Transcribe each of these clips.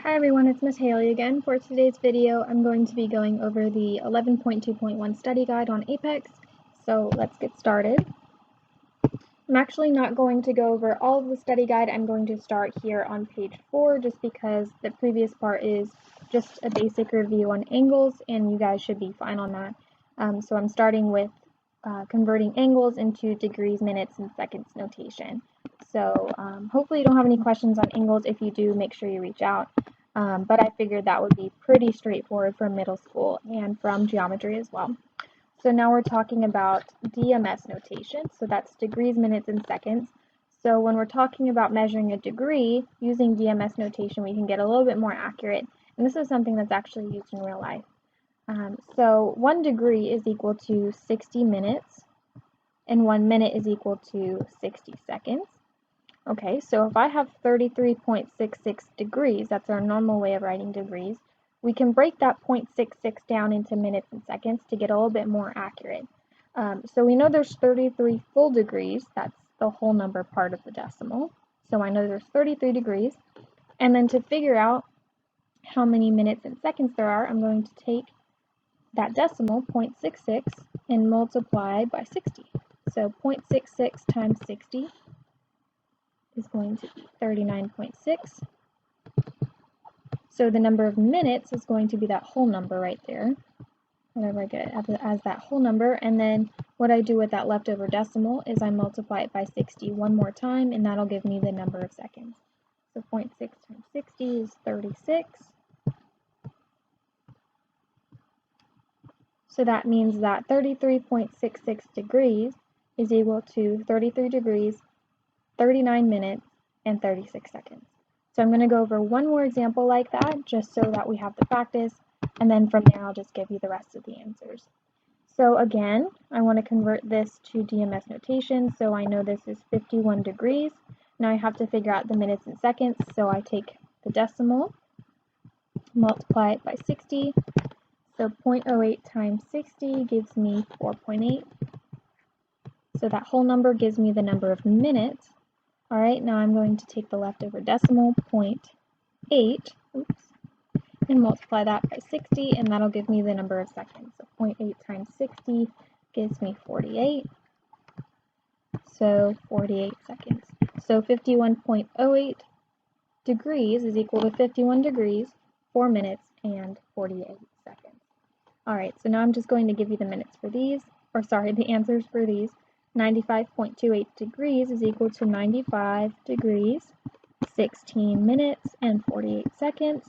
Hi everyone, it's Miss Haley again. For today's video, I'm going to be going over the 11.2.1 study guide on Apex, so let's get started. I'm actually not going to go over all of the study guide. I'm going to start here on page 4 just because the previous part is just a basic review on angles and you guys should be fine on that. So I'm starting with converting angles into degrees, minutes, and seconds notation. So hopefully you don't have any questions on angles. If you do, make sure you reach out. But I figured that would be pretty straightforward from middle school and from geometry as well. So now we're talking about DMS notation. So that's degrees, minutes, and seconds. So when we're talking about measuring a degree, using DMS notation, we can get a little bit more accurate. And this is something that's actually used in real life. So 1 degree is equal to 60 minutes, and 1 minute is equal to 60 seconds. Okay, so if I have 33.66 degrees, that's our normal way of writing degrees, we can break that 0.66 down into minutes and seconds to get a little bit more accurate. So we know there's 33 full degrees, that's the whole number part of the decimal. So I know there's 33 degrees. And then to figure out how many minutes and seconds there are, I'm going to take that decimal, 0.66, and multiply by 60. So 0.66 times 60 is going to be 39.6. So the number of minutes is going to be that whole number right there, whatever I get as that whole number. And then what I do with that leftover decimal is I multiply it by 60 one more time, and that'll give me the number of seconds. So 0.6 times 60 is 36. So that means that 33.66 degrees is equal to 33 degrees, 39 minutes, and 36 seconds. So I'm going to go over one more example like that, just so that we have the practice, and then from there I'll just give you the rest of the answers. So again, I want to convert this to DMS notation, so I know this is 51 degrees. Now I have to figure out the minutes and seconds, so I take the decimal, multiply it by 60, so 0.08 times 60 gives me 4.8. So that whole number gives me the number of minutes. All right, now I'm going to take the leftover decimal, 0.8, and multiply that by 60, and that'll give me the number of seconds. So 0.8 times 60 gives me 48. So 48 seconds. So 51.08 degrees is equal to 51 degrees, 4 minutes, and 48 seconds. All right, so now I'm just going to give you the minutes for these, the answers for these. 95.28 degrees is equal to 95 degrees, 16 minutes, and 48 seconds.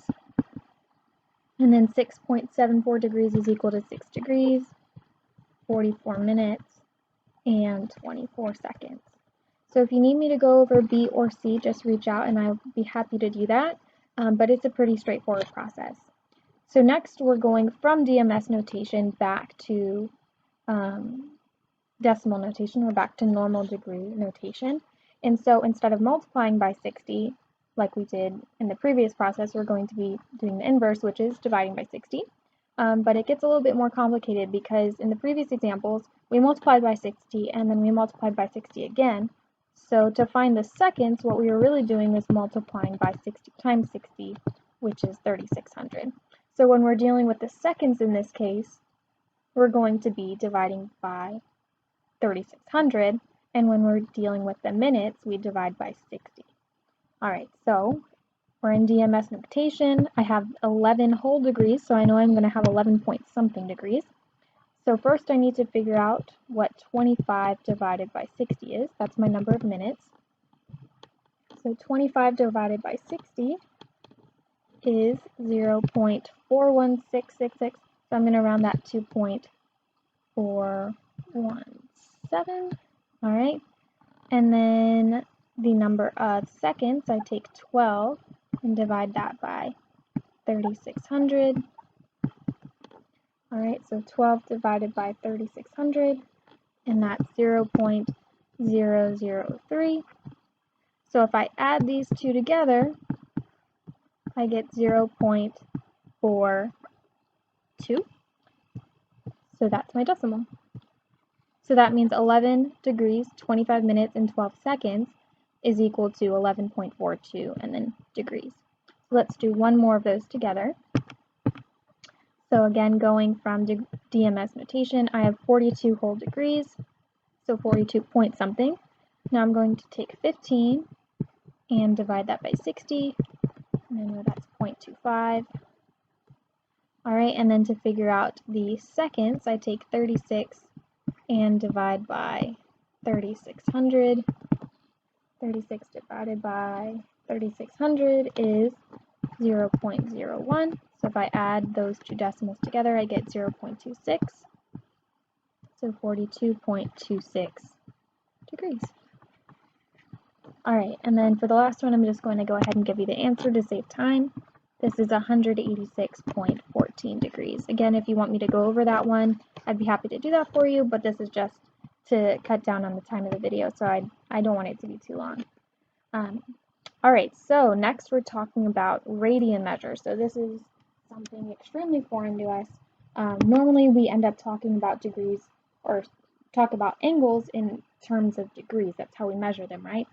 And then 6.74 degrees is equal to 6 degrees, 44 minutes, and 24 seconds. So if you need me to go over B or C, just reach out and I'll be happy to do that. But it's a pretty straightforward process. So next we're going from DMS notation back to decimal notation. We're back to normal degree notation. And so instead of multiplying by 60, like we did in the previous process, we're going to be doing the inverse, which is dividing by 60. But it gets a little bit more complicated because in the previous examples, we multiplied by 60 and then we multiplied by 60 again. So to find the seconds, what we were really doing was multiplying by 60 times 60, which is 3,600. So when we're dealing with the seconds in this case, we're going to be dividing by 3,600, and when we're dealing with the minutes, we divide by 60. All right, so we're in DMS notation. I have 11 whole degrees, so I know I'm going to have 11 point something degrees. So first I need to figure out what 25 divided by 60 is. That's my number of minutes. So 25 divided by 60 is 0.41666. So I'm going to round that to 0.417. All right. And then the number of seconds, I take 12 and divide that by 3,600. All right, so 12 divided by 3,600, and that's 0.003. So if I add these two together, I get 0.42. So that's my decimal. So that means 11 degrees, 25 minutes, and 12 seconds is equal to 11.42 and then degrees. let's do one more of those together. So again, going from DMS notation, I have 42 whole degrees, so 42 point something. Now I'm going to take 15 and divide that by 60, and I know that's 0.25. Alright, and then to figure out the seconds, I take 36 and divide by 3600. 36 divided by 3600 is 0.01. So if I add those two decimals together, I get 0.26. So 42.26 degrees. Alright, and then for the last one, I'm just going to go ahead and give you the answer to save time. This is 186.14 degrees. Again, if you want me to go over that one, I'd be happy to do that for you, but this is just to cut down on the time of the video, so I don't want it to be too long. Alright, so next we're talking about radian measure. So this is something extremely foreign to us. Normally we end up talking about degrees, or talk about angles in terms of degrees. That's how we measure them, right?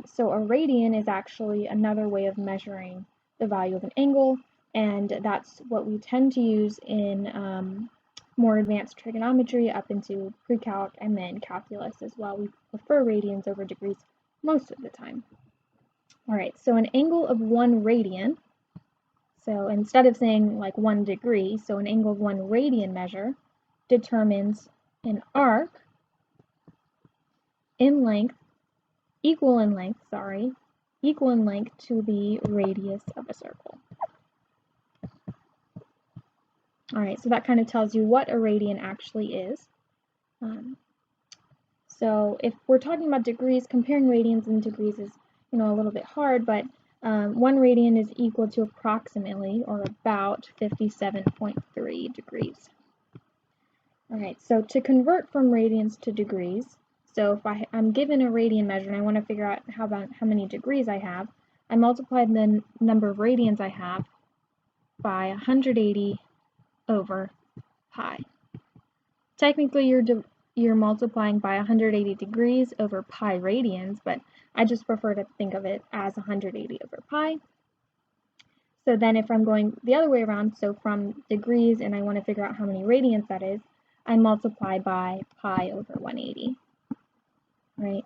So a radian is actually another way of measuring the value of an angle, and that's what we tend to use in more advanced trigonometry up into pre-calc and then calculus as well. We prefer radians over degrees most of the time. Alright, so an angle of 1 radian, so instead of saying like 1 degree, so an angle of 1 radian measure determines an arc in length, equal in length to the radius of a circle. Alright, so that kind of tells you what a radian actually is. So if we're talking about degrees, comparing radians and degrees is a little bit hard, but 1 radian is equal to approximately, or about, 57.3 degrees. Alright, so to convert from radians to degrees, so if I'm given a radian measure and I want to figure out how many degrees I have, I multiply the number of radians I have by 180 over pi. Technically, you're multiplying by 180 degrees over pi radians, but I just prefer to think of it as 180 over pi. So then if I'm going the other way around, so from degrees and I want to figure out how many radians that is, I multiply by pi over 180, right?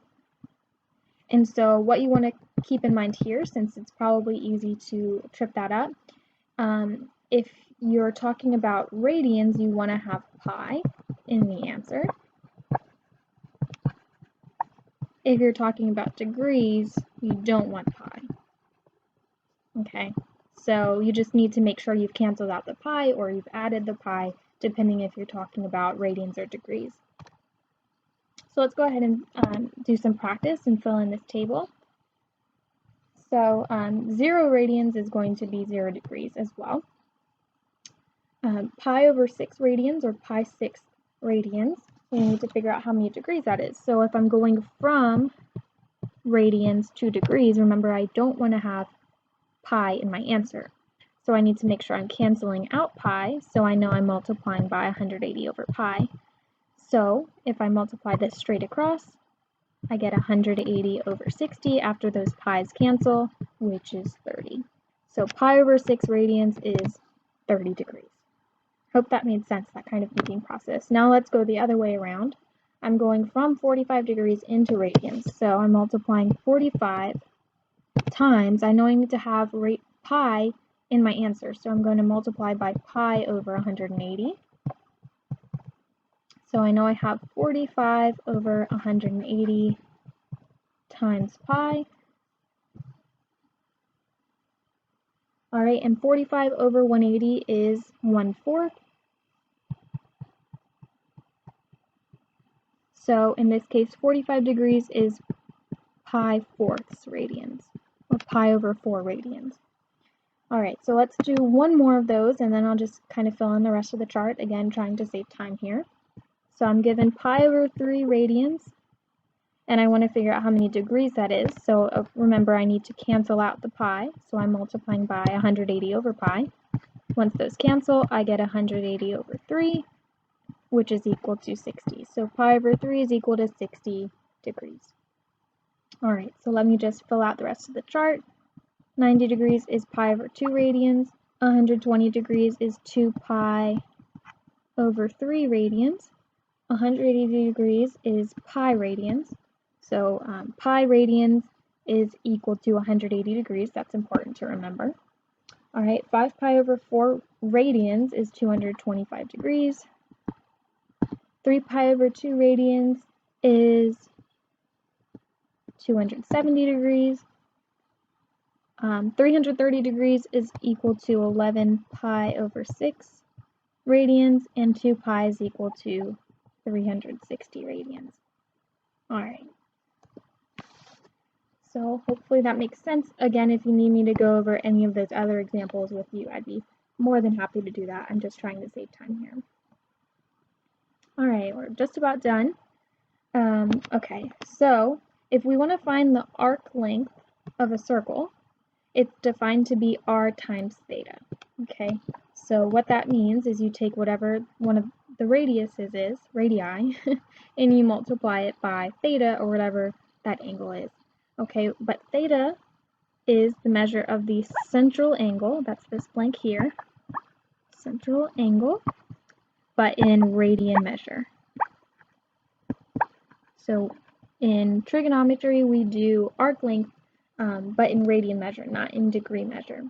And so what you want to keep in mind here, since it's probably easy to trip that up, if you're talking about radians, you want to have pi in the answer. If you're talking about degrees, you don't want pi. Okay, so you just need to make sure you've canceled out the pi or you've added the pi, depending if you're talking about radians or degrees. So let's go ahead and do some practice and fill in this table. So 0 radians is going to be 0 degrees as well. Pi over 6 radians, or pi 6 radians, we need to figure out how many degrees that is. So if I'm going from radians to degrees, remember I don't want to have pi in my answer. So I need to make sure I'm canceling out pi, so I know I'm multiplying by 180 over pi. So if I multiply this straight across, I get 180 over 60 after those pi's cancel, which is 30. So pi over 6 radians is 30 degrees. Hope that made sense, that kind of thinking process. Now let's go the other way around. I'm going from 45 degrees into radians, so I'm multiplying 45 times, I know I need to have pi in my answer, so I'm going to multiply by pi over 180. So I know I have 45 over 180 times pi. Alright, and 45 over 180 is 1/4. So in this case, 45 degrees is pi 4ths radians, or pi over 4 radians. Alright, so let's do one more of those, and then I'll just kind of fill in the rest of the chart, again trying to save time here. So I'm given pi over 3 radians, and I want to figure out how many degrees that is. So remember, I need to cancel out the pi, so I'm multiplying by 180 over pi. Once those cancel, I get 180 over 3, which is equal to 60. So pi over 3 is equal to 60 degrees. Alright, so let me just fill out the rest of the chart. 90 degrees is pi over 2 radians. 120 degrees is 2 pi over 3 radians. 180 degrees is pi radians. So pi radians is equal to 180 degrees. That's important to remember. All right, 5 pi over 4 radians is 225 degrees. 3 pi over 2 radians is 270 degrees. 330 degrees is equal to 11 pi over 6 radians, and 2 pi is equal to 360 radians. All right. So hopefully that makes sense. Again, if you need me to go over any of those other examples with you, I'd be more than happy to do that. I'm just trying to save time here. All right, we're just about done. Okay, so if we want to find the arc length of a circle, it's defined to be r times theta. Okay, so what that means is you take whatever one of the radiuses is, radii, and you multiply it by theta, or whatever that angle is. Okay, but theta is the measure of the central angle, that's this blank here, central angle, but in radian measure. So in trigonometry, we do arc length, but in radian measure, not in degree measure.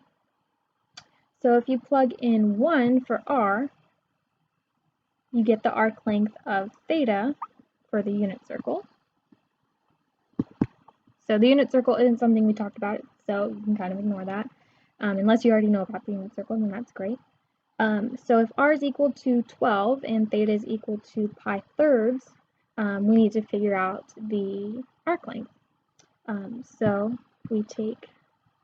So if you plug in 1 for r, you get the arc length of theta for the unit circle. So the unit circle isn't something we talked about, so you can kind of ignore that. Unless you already know about the unit circle, then that's great. So if r is equal to 12 and theta is equal to pi thirds, we need to figure out the arc length. So we take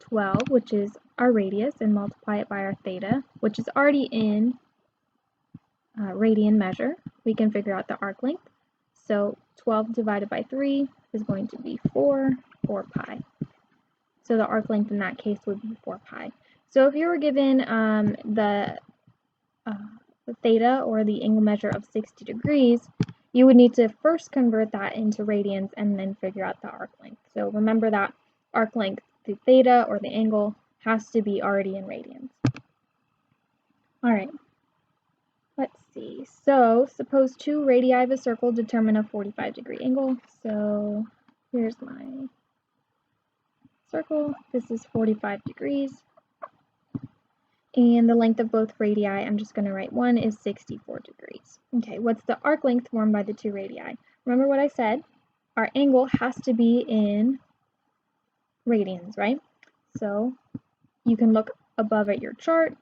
12, which is our radius, and multiply it by our theta, which is already in radian measure. We can figure out the arc length. So 12 divided by 3 is going to be 4 pi. So the arc length in that case would be 4 pi. So if you were given the theta, or the angle measure of 60 degrees, you would need to first convert that into radians and then figure out the arc length. So remember that arc length, the theta, or the angle, has to be already in radians. All right. Let's see. So suppose 2 radii of a circle determine a 45-degree angle. So here's my circle. This is 45 degrees. And the length of both radii, I'm just going to write 1, is 64 degrees. Okay, what's the arc length formed by the 2 radii? Remember what I said? Our angle has to be in radians, right? So you can look above at your chart,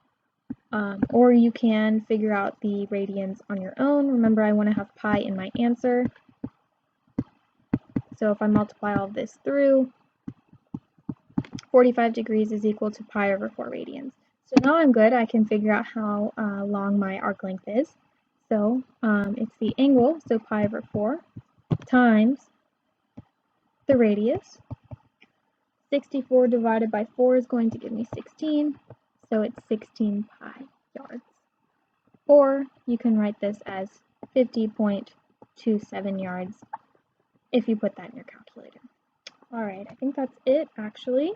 or you can figure out the radians on your own. Remember, I want to have pi in my answer. So if I multiply all of this through, 45 degrees is equal to pi over 4 radians. So now I'm good. I can figure out how long my arc length is. So it's the angle, so pi over 4, times the radius. 64 divided by 4 is going to give me 16, so it's 16 pi yards. Or you can write this as 50.27 yards if you put that in your calculator. All right, I think that's it, actually.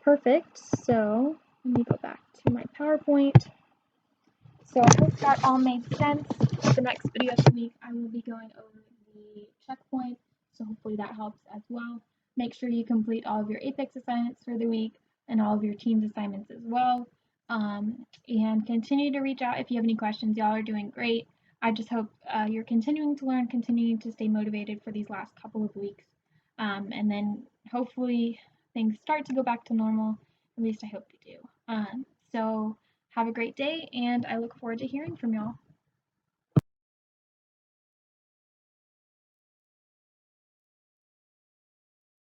Perfect. So let me go back to my PowerPoint. So I hope that all made sense. The next video of the week, I will be going over the checkpoint, so hopefully that helps as well. Make sure you complete all of your Apex assignments for the week and all of your team's assignments as well. And continue to reach out if you have any questions. Y'all are doing great. I just hope you're continuing to learn, continuing to stay motivated for these last couple of weeks. And then hopefully things start to go back to normal. At least I hope they do. So have a great day, and I look forward to hearing from y'all.